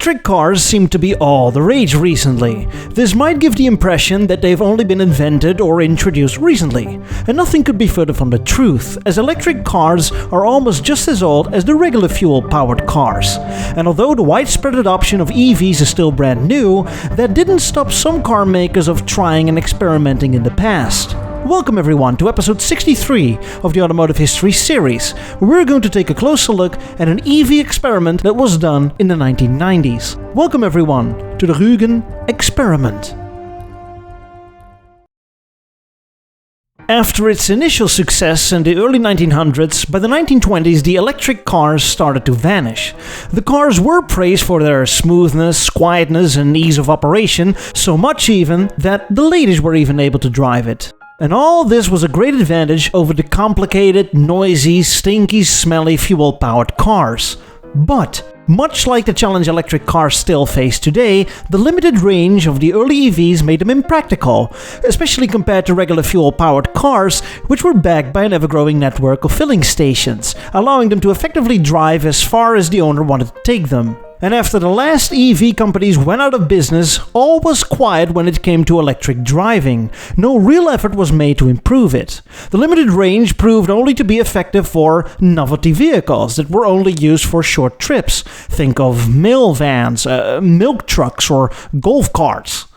Electric cars seem to be all the rage recently. This might give the impression that they've only been invented or introduced recently, and nothing could be further from the truth, as electric cars are almost just as old as the regular fuel-powered cars. And although the widespread adoption of EVs is still brand new, that didn't stop some car makers of trying and experimenting in the past. Welcome everyone to episode 63 of the Automotive History series, where we're going to take a closer look at an EV experiment that was done in the 1990s. Welcome everyone to the Rügen experiment. After its initial success in the early 1900s, by the 1920s the electric cars started to vanish. The cars were praised for their smoothness, quietness and ease of operation, so much even that the ladies were even able to drive it. And all this was a great advantage over the complicated, noisy, stinky, smelly fuel-powered cars. But, much like the challenge electric cars still face today, the limited range of the early EVs made them impractical, especially compared to regular fuel-powered cars, which were backed by an ever-growing network of filling stations, allowing them to effectively drive as far as the owner wanted to take them. And after the last EV companies went out of business, all was quiet when it came to electric driving. No real effort was made to improve it. The limited range proved only to be effective for novelty vehicles that were only used for short trips. Think of mail vans, milk trucks or golf carts.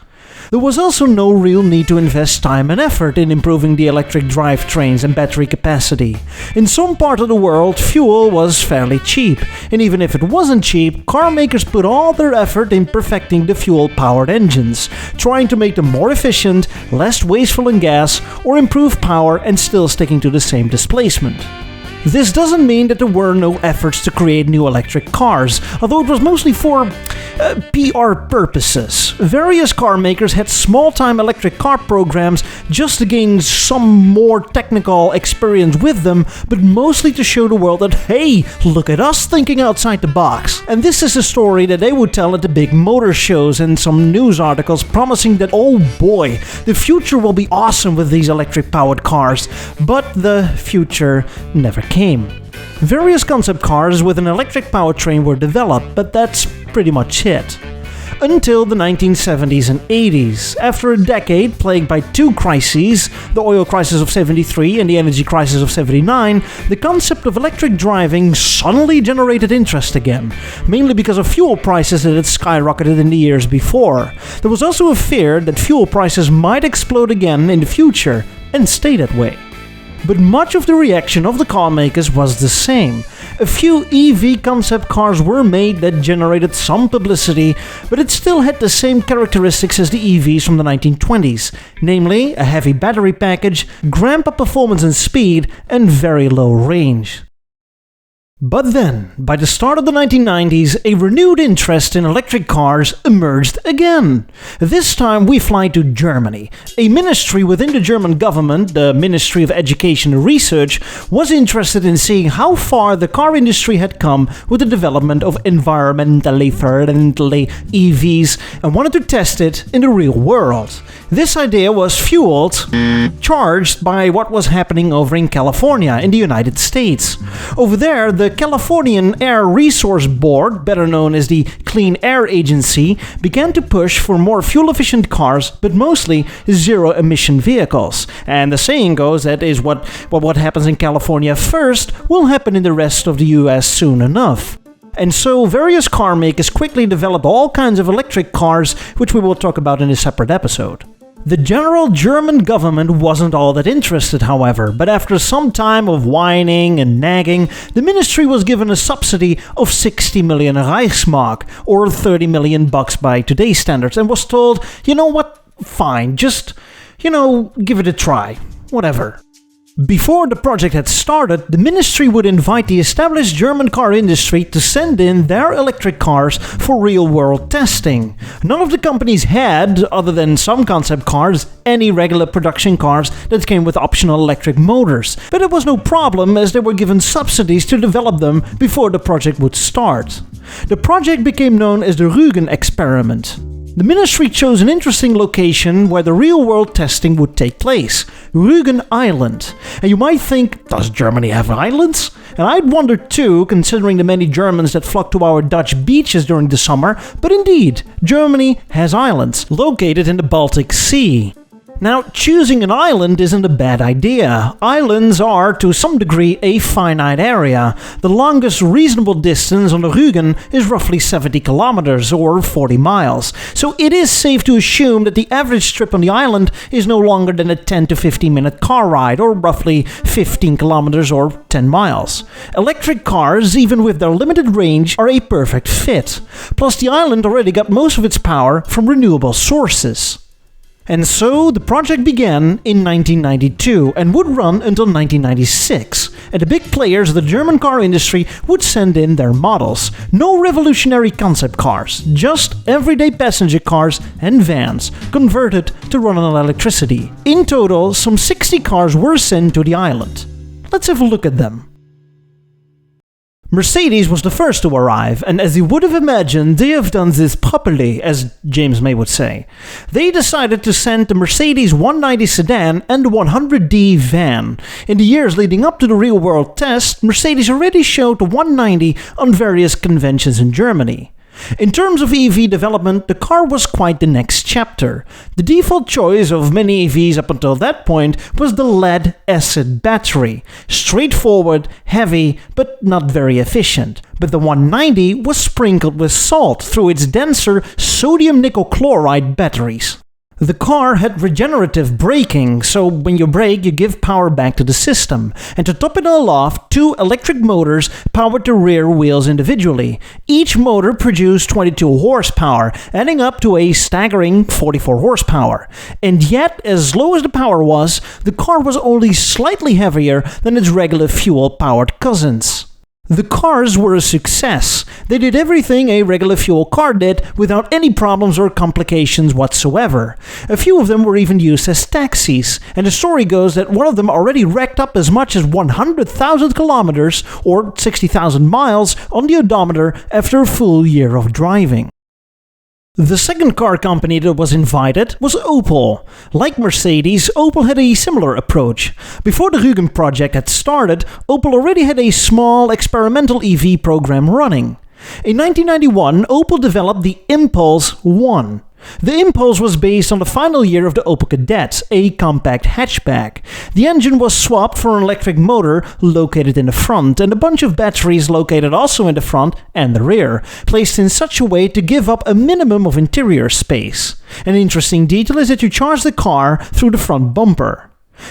There was also no real need to invest time and effort in improving the electric drivetrains and battery capacity. In some part of the world, fuel was fairly cheap, and even if it wasn't cheap, car makers put all their effort in perfecting the fuel-powered engines, trying to make them more efficient, less wasteful in gas, or improve power and still sticking to the same displacement. This doesn't mean that there were no efforts to create new electric cars, although it was mostly for PR purposes. Various car makers had small-time electric car programs just to gain some more technical experience with them, but mostly to show the world that, hey, look at us thinking outside the box. And this is a story that they would tell at the big motor shows and some news articles promising that, oh boy, the future will be awesome with these electric-powered cars. But the future never came. Various concept cars with an electric powertrain were developed, but that's pretty much it. Until the 1970s and 80s. After a decade plagued by two crises, the oil crisis of 73 and the energy crisis of 79, the concept of electric driving suddenly generated interest again, mainly because of fuel prices that had skyrocketed in the years before. There was also a fear that fuel prices might explode again in the future, and stay that way. But much of the reaction of the car makers was the same. A few EV concept cars were made that generated some publicity, but it still had the same characteristics as the EVs from the 1920s, namely a heavy battery package, grandpa performance and speed, and very low range. But then, by the start of the 1990s, a renewed interest in electric cars emerged again. This time we fly to Germany. A ministry within the German government, the Ministry of Education and Research, was interested in seeing how far the car industry had come with the development of environmentally friendly EVs and wanted to test it in the real world. This idea was charged by what was happening over in California in the United States. Over there, the Californian Air Resource Board, better known as the Clean Air Agency, began to push for more fuel-efficient cars, but mostly zero-emission vehicles. And the saying goes that is what happens in California first will happen in the rest of the US soon enough. And so various car makers quickly developed all kinds of electric cars, which we will talk about in a separate episode. The general German government wasn't all that interested, however, but after some time of whining and nagging, the ministry was given a subsidy of 60 million Reichsmark, or $30 million by today's standards, and was told, you know what, fine, just, give it a try, whatever. Before the project had started, the ministry would invite the established German car industry to send in their electric cars for real-world testing. None of the companies had, other than some concept cars, any regular production cars that came with optional electric motors. But it was no problem as they were given subsidies to develop them before the project would start. The project became known as the Rügen experiment. The ministry chose an interesting location where the real-world testing would take place, Rügen Island. And you might think, does Germany have islands? And I'd wonder too, considering the many Germans that flock to our Dutch beaches during the summer, but indeed, Germany has islands, located in the Baltic Sea. Now, choosing an island isn't a bad idea. Islands are, to some degree, a finite area. The longest reasonable distance on the Rügen is roughly 70 kilometers or 40 miles. So it is safe to assume that the average trip on the island is no longer than a 10 to 15 minute car ride, or roughly 15 kilometers or 10 miles. Electric cars, even with their limited range, are a perfect fit. Plus, the island already got most of its power from renewable sources. And so the project began in 1992 and would run until 1996. And the big players of the German car industry would send in their models. No revolutionary concept cars, just everyday passenger cars and vans, converted to run on electricity. In total, some 60 cars were sent to the island. Let's have a look at them. Mercedes was the first to arrive, and as you would have imagined, they have done this properly, as James May would say. They decided to send the Mercedes 190 sedan and the 100D van. In the years leading up to the real-world test, Mercedes already showed the 190 on various conventions in Germany. In terms of EV development, the car was quite the next chapter. The default choice of many EVs up until that point was the lead-acid battery. Straightforward, heavy, but not very efficient. But the 190 was sprinkled with salt through its denser sodium nickel chloride batteries. The car had regenerative braking, so when you brake, you give power back to the system. And to top it all off, 2 electric motors powered the rear wheels individually. Each motor produced 22 horsepower, adding up to a staggering 44 horsepower. And yet, as low as the power was, the car was only slightly heavier than its regular fuel-powered cousins. The cars were a success. They did everything a regular fuel car did without any problems or complications whatsoever. A few of them were even used as taxis, and the story goes that one of them already racked up as much as 100,000 kilometers or 60,000 miles on the odometer after a full year of driving. The second car company that was invited was Opal. Like Mercedes, Opal had a similar approach. Before the Rügen project had started, Opal already had a small experimental EV program running. In 1991, Opal developed the Impulse 1. The Impulse was based on the final year of the Opel Kadett, a compact hatchback. The engine was swapped for an electric motor located in the front, and a bunch of batteries located also in the front and the rear, placed in such a way to give up a minimum of interior space. An interesting detail is that you charge the car through the front bumper.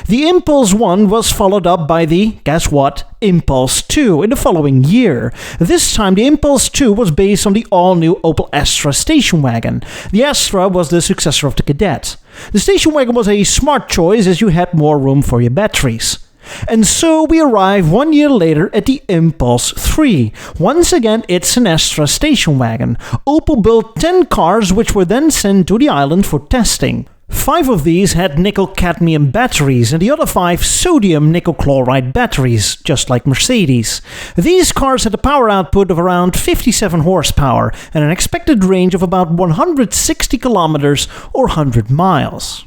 The Impulse 1 was followed up by the, guess what, Impulse 2 in the following year. This time the Impulse 2 was based on the all-new Opel Astra station wagon. The Astra was the successor of the Kadett. The station wagon was a smart choice as you had more room for your batteries. And so we arrive 1 year later at the Impulse 3. Once again, it's an Astra station wagon. Opel built 10 cars which were then sent to the island for testing. 5 of these had nickel-cadmium batteries and the other 5 sodium nickel chloride batteries, just like Mercedes. These cars had a power output of around 57 horsepower and an expected range of about 160 kilometers or 100 miles.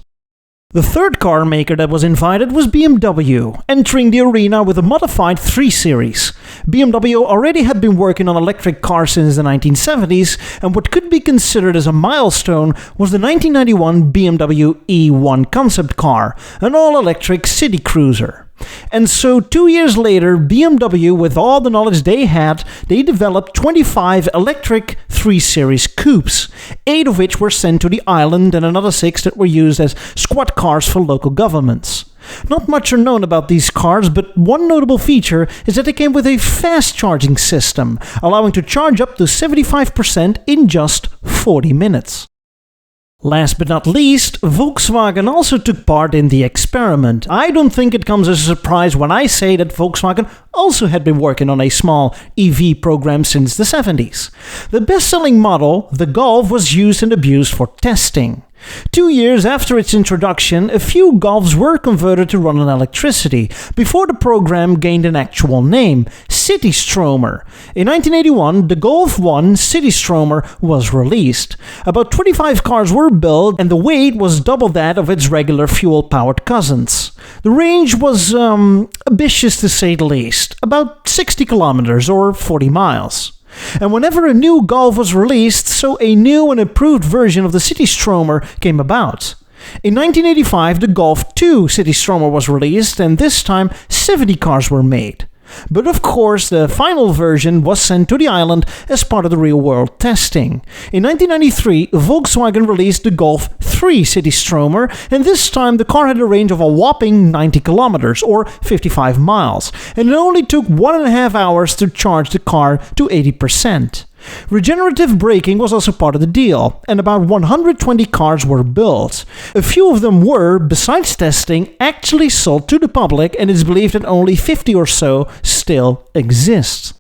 The third car maker that was invited was BMW, entering the arena with a modified 3 Series. BMW already had been working on electric cars since the 1970s, and what could be considered as a milestone was the 1991 BMW E1 concept car, an all-electric city cruiser. And so 2 years later, BMW, with all the knowledge they had, they developed 25 electric 3 Series coupes, 8 of which were sent to the island and another 6 that were used as squad cars for local governments. Not much are known about these cars, but one notable feature is that they came with a fast charging system, allowing to charge up to 75% in just 40 minutes. Last but not least, Volkswagen also took part in the experiment. I don't think it comes as a surprise when I say that Volkswagen also had been working on a small EV program since the 70s. The best-selling model, the Golf, was used and abused for testing. 2 years after its introduction, a few Golfs were converted to run on electricity, before the program gained an actual name, City Stromer. In 1981, the Golf 1 City Stromer was released. About 25 cars were built, and the weight was double that of its regular fuel-powered cousins. The range was, ambitious to say the least, about 60 kilometers or 40 miles. And whenever a new Golf was released, so a new and improved version of the City Stromer came about. In 1985, the Golf 2 City Stromer was released, and this time 70 cars were made. But of course, the final version was sent to the island as part of the real-world testing. In 1993, Volkswagen released the Golf 3 City Stromer, and this time the car had a range of a whopping 90 kilometers, or 55 miles, and it only took 1.5 hours to charge the car to 80%. Regenerative braking was also part of the deal, and about 120 cars were built. A few of them were, besides testing, actually sold to the public, and it's believed that only 50 or so still exist.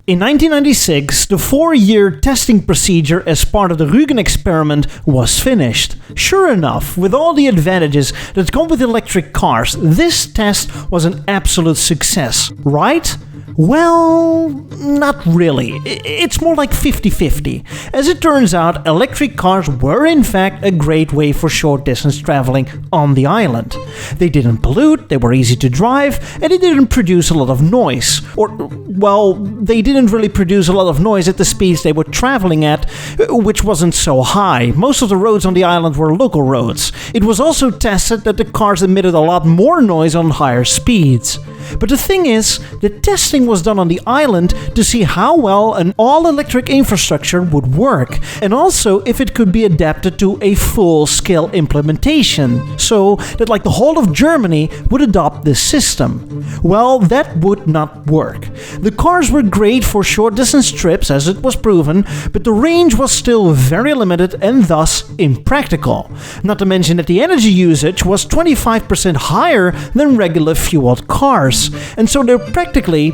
In 1996, the 4-year testing procedure as part of the Rügen experiment was finished. Sure enough, with all the advantages that come with electric cars, this test was an absolute success, right? Well, not really. It's more like 50-50. As it turns out, electric cars were in fact a great way for short-distance traveling on the island. They didn't pollute, they were easy to drive, and they didn't produce a lot of noise. Or, well, they didn't really produce a lot of noise at the speeds they were traveling at, which wasn't so high. Most of the roads on the island were local roads. It was also tested that the cars emitted a lot more noise on higher speeds. But the thing is, the testing was done on the island to see how well an all-electric infrastructure would work, and also if it could be adapted to a full-scale implementation, so that like the whole of Germany would adopt this system. Well, that would not work. The cars were great for short-distance trips, as it was proven, but the range was still very limited and thus impractical. Not to mention that the energy usage was 25% higher than regular fueled cars. And so they're practically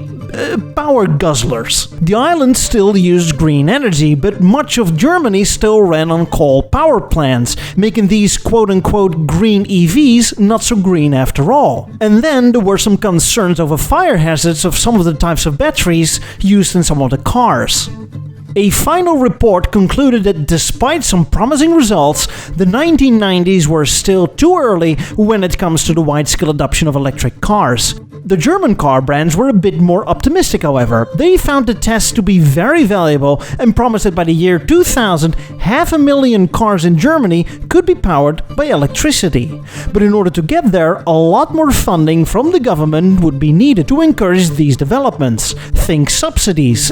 power guzzlers. The island still used green energy, but much of Germany still ran on coal power plants, making these quote-unquote green EVs not so green after all. And then there were some concerns over fire hazards of some of the types of batteries used in some of the cars. A final report concluded that despite some promising results, the 1990s were still too early when it comes to the wide-scale adoption of electric cars. The German car brands were a bit more optimistic, however. They found the test to be very valuable and promised that by the year 2000, 500,000 cars in Germany could be powered by electricity. But in order to get there, a lot more funding from the government would be needed to encourage these developments. Think subsidies,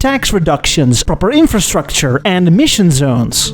tax reductions, proper infrastructure, and emission zones.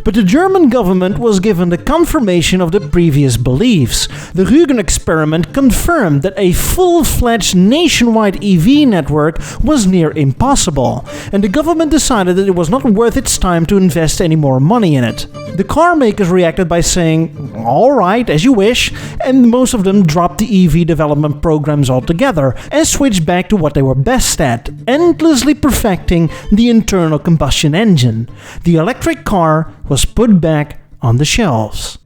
But the German government was given the confirmation of the previous beliefs. The Rügen experiment confirmed that a full-fledged nationwide EV network was near impossible, and the government decided that it was not worth its time to invest any more money in it. The car makers reacted by saying, "Alright, as you wish," and most of them dropped the EV development programs altogether and switched back to what they were best at, endlessly perfecting the internal combustion engine. The electric car was put back on the shelves.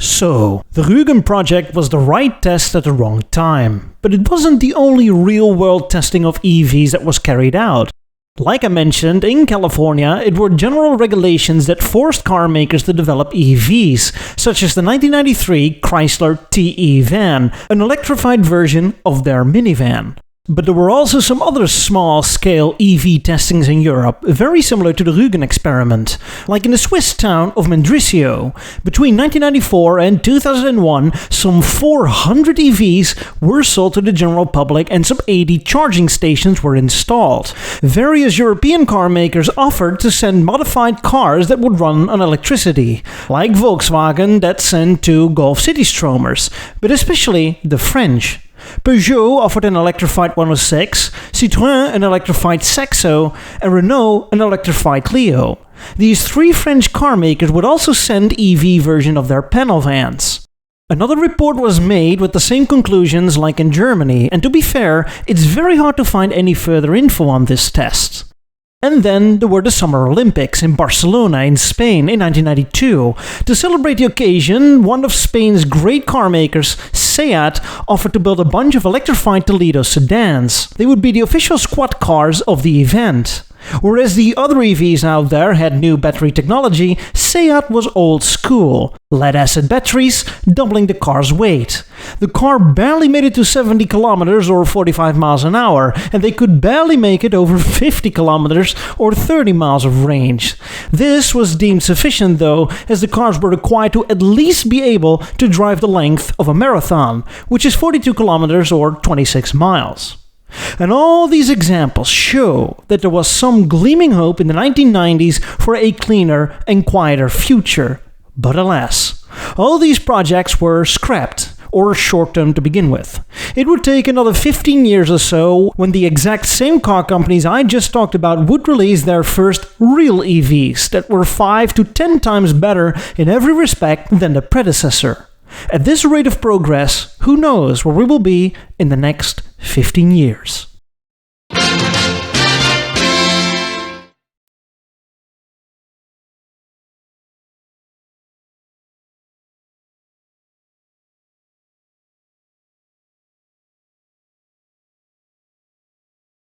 So, the Rügen project was the right test at the wrong time. But it wasn't the only real-world testing of EVs that was carried out. Like I mentioned, in California, it were general regulations that forced car makers to develop EVs, such as the 1993 Chrysler TE van, an electrified version of their minivan. But there were also some other small-scale EV testings in Europe, very similar to the Rügen experiment, like in the Swiss town of Mendrisio. Between 1994 and 2001, some 400 EVs were sold to the general public and some 80 charging stations were installed. Various European car makers offered to send modified cars that would run on electricity, like Volkswagen that sent 2 Golf City Stromers, but especially the French. Peugeot offered an electrified 106, Citroën an electrified Saxo, and Renault an electrified Clio. These 3 French car makers would also send EV version of their panel vans. Another report was made with the same conclusions like in Germany, and to be fair, it's very hard to find any further info on this test. And then there were the Summer Olympics in Barcelona in Spain in 1992. To celebrate the occasion, one of Spain's great car makers, SEAT, offered to build a bunch of electrified Toledo sedans. They would be the official squad cars of the event. Whereas the other EVs out there had new battery technology, SEAT was old school. Lead-acid batteries, doubling the car's weight. The car barely made it to 70 kilometers or 45 miles an hour, and they could barely make it over 50 kilometers or 30 miles of range. This was deemed sufficient though, as the cars were required to at least be able to drive the length of a marathon, which is 42 kilometers or 26 miles. And all these examples show that there was some gleaming hope in the 1990s for a cleaner and quieter future. But alas, all these projects were scrapped, or short-term to begin with. It would take another 15 years or so when the exact same car companies I just talked about would release their first real EVs that were 5 to 10 times better in every respect than the predecessor. At this rate of progress, who knows where we will be in the next 15 years.